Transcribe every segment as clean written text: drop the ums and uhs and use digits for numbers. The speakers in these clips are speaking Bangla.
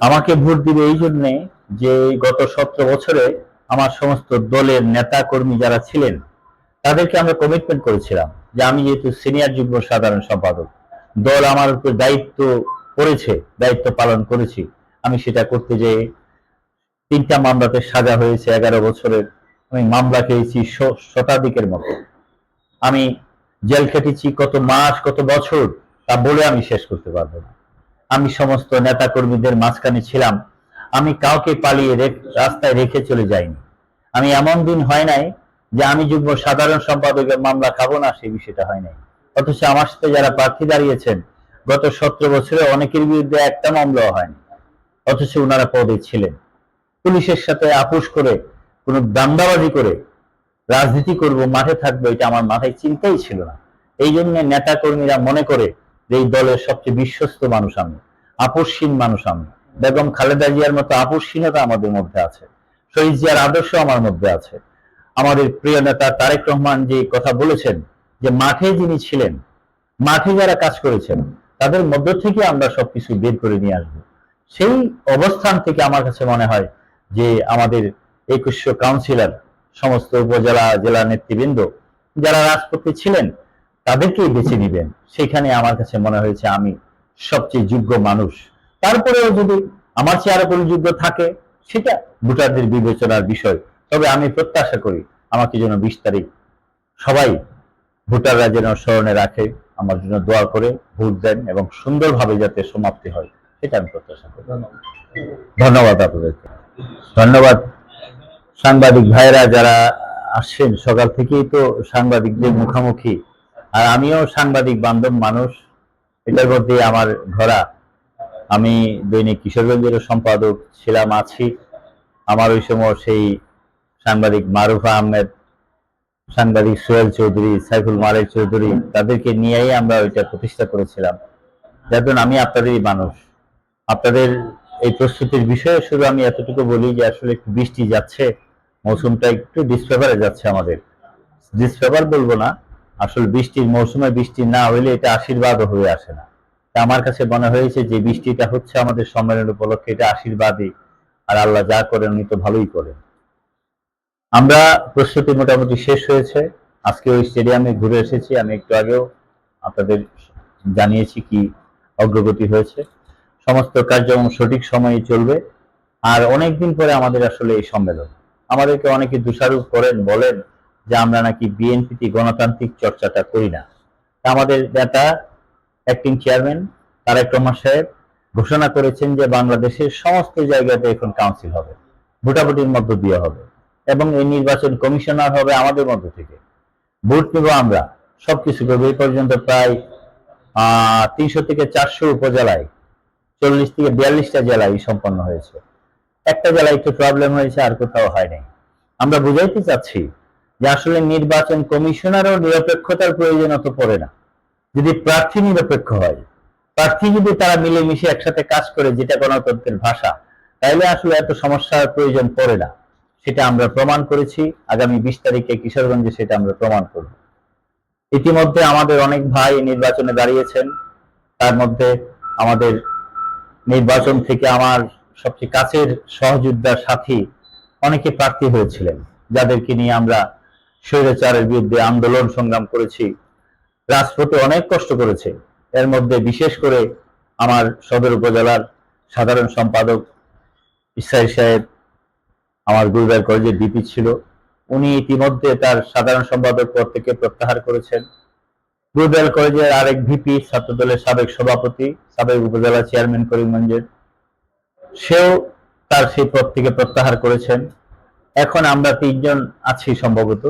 আমাকে ভোট দিবে এই জন্যে যে গত 17 বছরে আমার সমস্ত দলের নেতা কর্মী যারা ছিলেন তাদেরকে আমরা কমিটমেন্ট করেছিলাম যে আমি যেহেতু সিনিয়র যুগ্ম সাধারণ সম্পাদক, দল আমার উপর দায়িত্ব করেছে, দায়িত্ব পালন করেছি। আমি সেটা করতে যেয়ে 3টা মামলাতে সাজা হয়েছে 11 বছরের। আমি মামলা খেয়েছি শতাধিকের মতো। আমি জেল খেটেছি কত মাস কত বছর, তা বলে আমি শেষ করতে পারবো না। আমি সমস্ত নেতা কর্মীদের মাঝখানে ছিলাম। আমি কাউকে পালিয়ে রাস্তায় রেখে চলে যাইনি। আমি এমন দিন হয় নাই যে আমি যুগ্ম সাধারণ সম্পাদকের মামলা খাবো না, সেই বিষয়টা হয় নাই। অথচ আমার সাথে যারা প্রার্থী দাঁড়িয়েছেন গত 17 বছরে অনেকের বিরুদ্ধে একটা মামলাও হয়নি, অথচ ওনারা পদে ছিলেন। পুলিশের সাথে আপোষ করে কোনো দান্দাবাজি করে রাজনীতি করব, মাঠে থাকবো, এটা আমার মাথায় চিন্তাই ছিল না। এই জন্য নেতা কর্মীরা মনে করে যে এই দলের সবচেয়ে বিশ্বস্ত মানুষ আমি, আপোষহীন মানুষ আমি। বেগম খালেদা জিয়ার মতো আপোষহীনতা আমাদের মধ্যে আছে, শহীদ জিয়ার আদর্শ আমার মধ্যে আছে। আমাদের প্রিয় নেতা তারেক রহমান যে কথা বলেছেন যে মাঠে যিনি ছিলেন, মাঠে যারা কাজ করেছেন তাদের মধ্য থেকে আমরা সবকিছু বের করে নিয়ে আসবো। সেই অবস্থান থেকে আমার কাছে মনে হয় যে আমাদের 2100 কাউন্সিলর, সমস্ত উপজেলা জেলা নেতৃবৃন্দ যারা রাজপথে ছিলেন তাদেরকেই বেছে নিবেন। সেখানে আমার কাছে মনে হয়েছে আমি সবচেয়ে যোগ্য মানুষ। তারপরেও যদি আমার চেয়ে আরো কোনো যোগ্য থাকে সেটা ভোটারদের বিবেচনার বিষয়। তবে আমি প্রত্যাশা করি আমাকে যেন 20 তারিখ সবাই ভোটাররা যেন স্মরণে রাখে, আমার জন্য দোয়া করে ভোট দেন এবং সুন্দরভাবে যাতে সমাপ্তি হয় সেটা আমি প্রত্যাশা করি। ধন্যবাদ আপনাদেরকে। ধন্যবাদ সাংবাদিক ভাইরা যারা আসছেন, সকাল থেকেই তো সাংবাদিকদের মুখোমুখি। আর আমিও সাংবাদিক বান্ধব মানুষ, এটার মধ্যে আমার ধরা। আমি দৈনিক কিশোরগঞ্জের সম্পাদক ছিলাম, আছি। আমার ওই সময় সেই সাংবাদিক মারুফা আহমেদ, সাংবাদিক সোহেল চৌধুরী, সাইফুল মালেক চৌধুরী, তাদেরকে নিয়েই আমরা ওইটা প্রতিষ্ঠা করেছিলাম। যার আমি আপনাদেরই মানুষ। আপনাদের এই প্রস্তুতির বিষয়ে শুধু আমি এতটুকু বলি যে আসলে একটু বৃষ্টি যাচ্ছে, মৌসুমটা একটু ডিসফেভারে যাচ্ছে আমাদের। ডিসফেভার বলবো না, আসলে বৃষ্টির মৌসুমে বৃষ্টি না হইলে এটা আশীর্বাদও হয়ে আসে না। আমার কাছে মনে হয়েছে যে বৃষ্টিটা হচ্ছে আমাদের সম্মেলন উপলক্ষে, এটা আশীর্বাদই। আর আল্লাহ যা করেন উনি তো ভালোই করেন। আমরা প্রস্তুতি মোটামুটি শেষ হয়েছে। আজকে ওই স্টেডিয়ামে ঘুরে এসেছি, আমি একটু আগেও আপনাদের জানিয়েছি কি অগ্রগতি হয়েছে। সমস্ত কার্যক্রম সঠিক সময়ে চলবে। আর অনেকদিন পরে আমাদের আসলে এই সম্মেলন। আমাদেরকে অনেকে দোষারোপ করেন, বলেন যে আমরা নাকি বিএনপিতে গণতান্ত্রিক চর্চাটা করি না। আমাদের নেতা অ্যাক্টিং চেয়ারম্যান তারেক রহমান সাহেব ঘোষণা করেছেন যে বাংলাদেশের সমস্ত জায়গাতে এখন কাউন্সিল হবে, ভোটাভুটির মধ্য দিয়ে হবে, এবং এই নির্বাচন কমিশনার হবে আমাদের মধ্য থেকে। ভোট নেব আমরা, সবকিছু করবো। এই পর্যন্ত প্রায় 300 থেকে 400 উপজেলায় 40 থেকে 42টা জেলায় সম্পন্ন হয়েছে। একটা জেলায় একটু প্রবলেম হয়েছে, আর কোথাও হয় নাই। আমরা বুঝাইতে চাচ্ছি যে আসলে নির্বাচন কমিশনারও নিরপেক্ষতার প্রয়োজন অত পড়ে না যদি প্রার্থী নিরপেক্ষ হয়। প্রার্থী যদি তারা মিলেমিশে একসাথে কাজ করে, যেটা গণতন্ত্রের ভাষা, তাইলে আসলে এত সমস্যার প্রয়োজন পড়ে না। সেটা আমরা প্রমাণ করেছি। আগামী 20 তারিখে কিশোরগঞ্জে সেটা আমরা প্রমাণ করব। ইতিমধ্যে আমাদের অনেক ভাই নির্বাচনে দাঁড়িয়েছেন। তার মধ্যে আমাদের নির্বাচন থেকে আমার সবচেয়ে কাছের সহযোদ্ধার সাথী অনেকে প্রার্থী হয়েছিলেন, যাদেরকে নিয়ে আমরা স্বৈরাচারের বিরুদ্ধে আন্দোলন সংগ্রাম করেছি, রাজপথে অনেক কষ্ট করেছে। এর মধ্যে বিশেষ করে আমার সদর উপজেলার সাধারণ সম্পাদক ইসরাইল সাহেব, আমার গুলবাই কলেজের ডিপি ছিল, উনি ইতিমধ্যে তার সাধারণ সম্পাদক পদ থেকে প্রত্যাহার করেছেন। গুলবাই কলেজের আরেক ভিপি, ছাত্রদলের সাবেক সভাপতি, সাবেক উপজেলা চেয়ারম্যান করিমগঞ্জের, সেও তার সেই পদ থেকে প্রত্যাহার করেছেন। এখন আমরা 3 জন আছি সম্ভবত,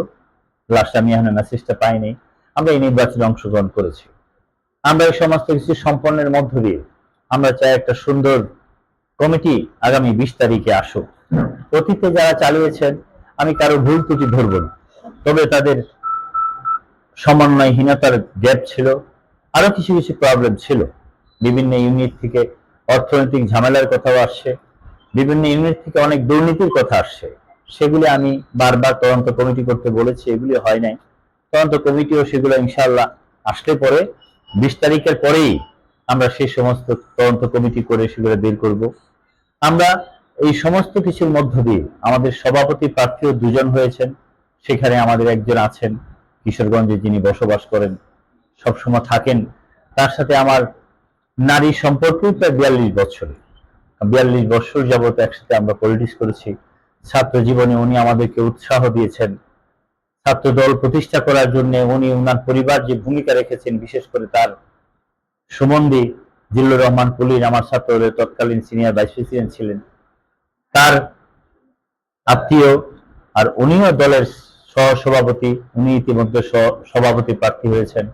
লাস্ট আমি এখন মেসেজটা পাইনি। আমরা এই নির্বাচনে অংশগ্রহণ করেছি। আমরা এই সমস্ত কিছু সম্পন্নের মধ্য দিয়ে আমরা চাই একটা সুন্দর কমিটি আগামী 20 তারিখে আসুক। অতীতে যারা চালিয়েছেন আমি কারো ভুল ত্রুটি ধরব না, তবে তাদের সমন্বয়হীনতার গ্যাপ ছিল, আরো কিছু কিছু প্রবলেম ছিল। বিভিন্ন ইউনিট থেকে অর্থনৈতিক ঝামেলার কথাও আসছে, বিভিন্ন ইউনিট থেকে অনেক দুর্নীতির কথা আসছে। সেগুলি আমি বারবার তদন্ত কমিটি করতে বলেছি, এগুলি হয় নাই। তদন্ত কমিটিও সেগুলো ইনশাআল্লাহ আসলে পরে 20 তারিখের পরেই আমরা সেই সমস্ত তদন্ত কমিটি করে সেগুলো বের করব। আমরা এই সমস্ত কিছুর মধ্য দিয়ে আমাদের সভাপতি প্রার্থীও দুজন হয়েছেন, সেখানে আমাদের একজন আছেন কিশোরগঞ্জে, যিনি বসবাস করেন, সবসময় থাকেন। তার সাথে আমার নারী সম্পর্ক প্রায় 42 বছর যাবত একসাথে আমরা পলিটিক্স করেছি। ছাত্র জীবনে উনি আমাদেরকে উৎসাহ দিয়েছেন। ছাত্র দল প্রতিষ্ঠা করার জন্য উনি ওনার পরিবার যে ভূমিকা রেখেছেন, বিশেষ করে তার সুমন্দি জিল্লুর রহমান পুলিন আমার ছাত্র দলের তৎকালীন সিনিয়র ভাইস প্রেসিডেন্ট ছিলেন, তার আত্মীয়। আর উনিও দলের সহসভাপতি, উনি ইতিমধ্যে সভাপতি প্রার্থী হয়েছেন।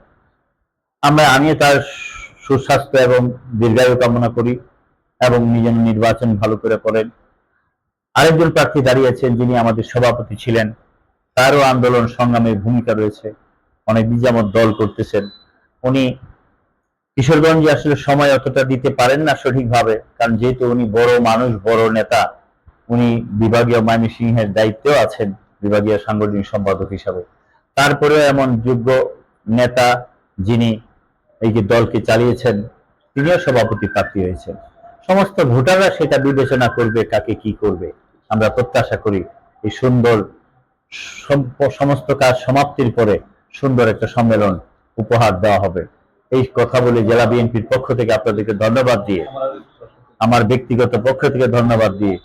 আমিও তার সুস্বাস্থ্য এবং দীর্ঘায়ু কামনা করি এবং উনি যেন নির্বাচন ভালো করে করেন। আরেকজন প্রার্থী দাঁড়িয়েছেন যিনি আমাদের সভাপতি ছিলেন, তারও আন্দোলন সংগ্রামের ভূমিকা রয়েছে, অনেক নিজামত দল করতেছেন। উনি কিশোরগঞ্জে আসলে সময় অতটা দিতে পারেন না সঠিকভাবে, কারণ যেহেতু উনি বড় মানুষ, বড় নেতা, উনি বিভাগীয় ময়মনসিংহের দায়িত্বেও আছেন বিভাগীয় সাংগঠনিক সম্পাদক হিসাবে। তারপরেও এমন যোগ্য নেতা যিনি এই যে দলকে চালিয়েছেন, তিনিও সভাপতি প্রার্থী হয়েছেন। সমস্ত ভোটাররা সেটা বিবেচনা করবে কাকে কি করবে। আমরা প্রত্যাশা করি এই সুন্দর সমস্ত কাজ সমাপ্তির পরে সুন্দর একটা সম্মেলন উপহার দেওয়া হবে। এই কথা বলে জেলা বিএনপির পক্ষ থেকে আপনাদেরকে ধন্যবাদ দিয়ে, আমার ব্যক্তিগত পক্ষ থেকে ধন্যবাদ দিয়ে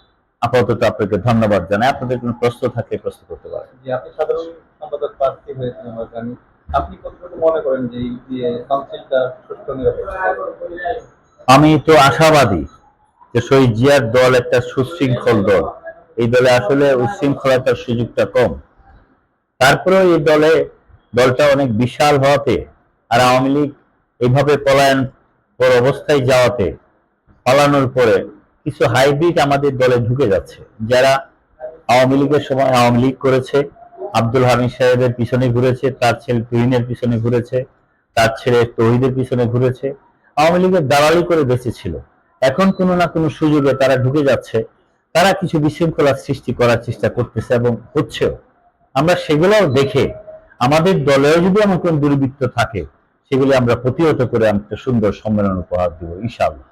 আপাতত আপনাকে ধন্যবাদ জানাই। আপনাদের কোনো প্রশ্ন থাকলে প্রশ্ন করতে পারেন। আপনি সাধারণ সম্পাদক প্রার্থী হয়েছেন আমরা জানি, আপনি কতটুকু মনে করেন যে এই কাউন্সিলটা সুষ্ঠু নিরপেক্ষ? আমি তো আশাবাদী যে শহীদ জিয়ার দল একটা সুশৃঙ্খল দল। এই দলে আসলে উচ্ছৃঙ্খলতার সুযোগটা কম। তারপরেও এই দলটা অনেক বিশাল হওয়াতে আর আওয়ামী লীগ এইভাবে পলায়ন অবস্থায় যাওয়াতে, পালানোর পরে কিছু হাইব্রিড আমাদের দলে ঢুকে যাচ্ছে, যারা আওয়ামী লীগের সময় আওয়ামী লীগ করেছে, আব্দুল হামিদ সাহেবের পিছনে ঘুরেছে, তার ছেলে তুহিনের পিছনে ঘুরেছে, তার ছেলে তৌহিদের পিছনে ঘুরেছে, আওয়ামী লীগের দালালি করে বেঁচেছিল। এখন কোনো না কোনো সুযোগে তারা ঢুকে যাচ্ছে, তারা কিছু বিশৃঙ্খলার সৃষ্টি করার চেষ্টা করতেছে এবং হচ্ছেও। আমরা সেগুলোও দেখে আমাদের দলেও যদি এমন কোন দুর্বৃত্ত থাকে, সেগুলি আমরা প্রতিহত করে একটা সুন্দর সম্মেলন উপহার দিব ইনশাআল্লাহ।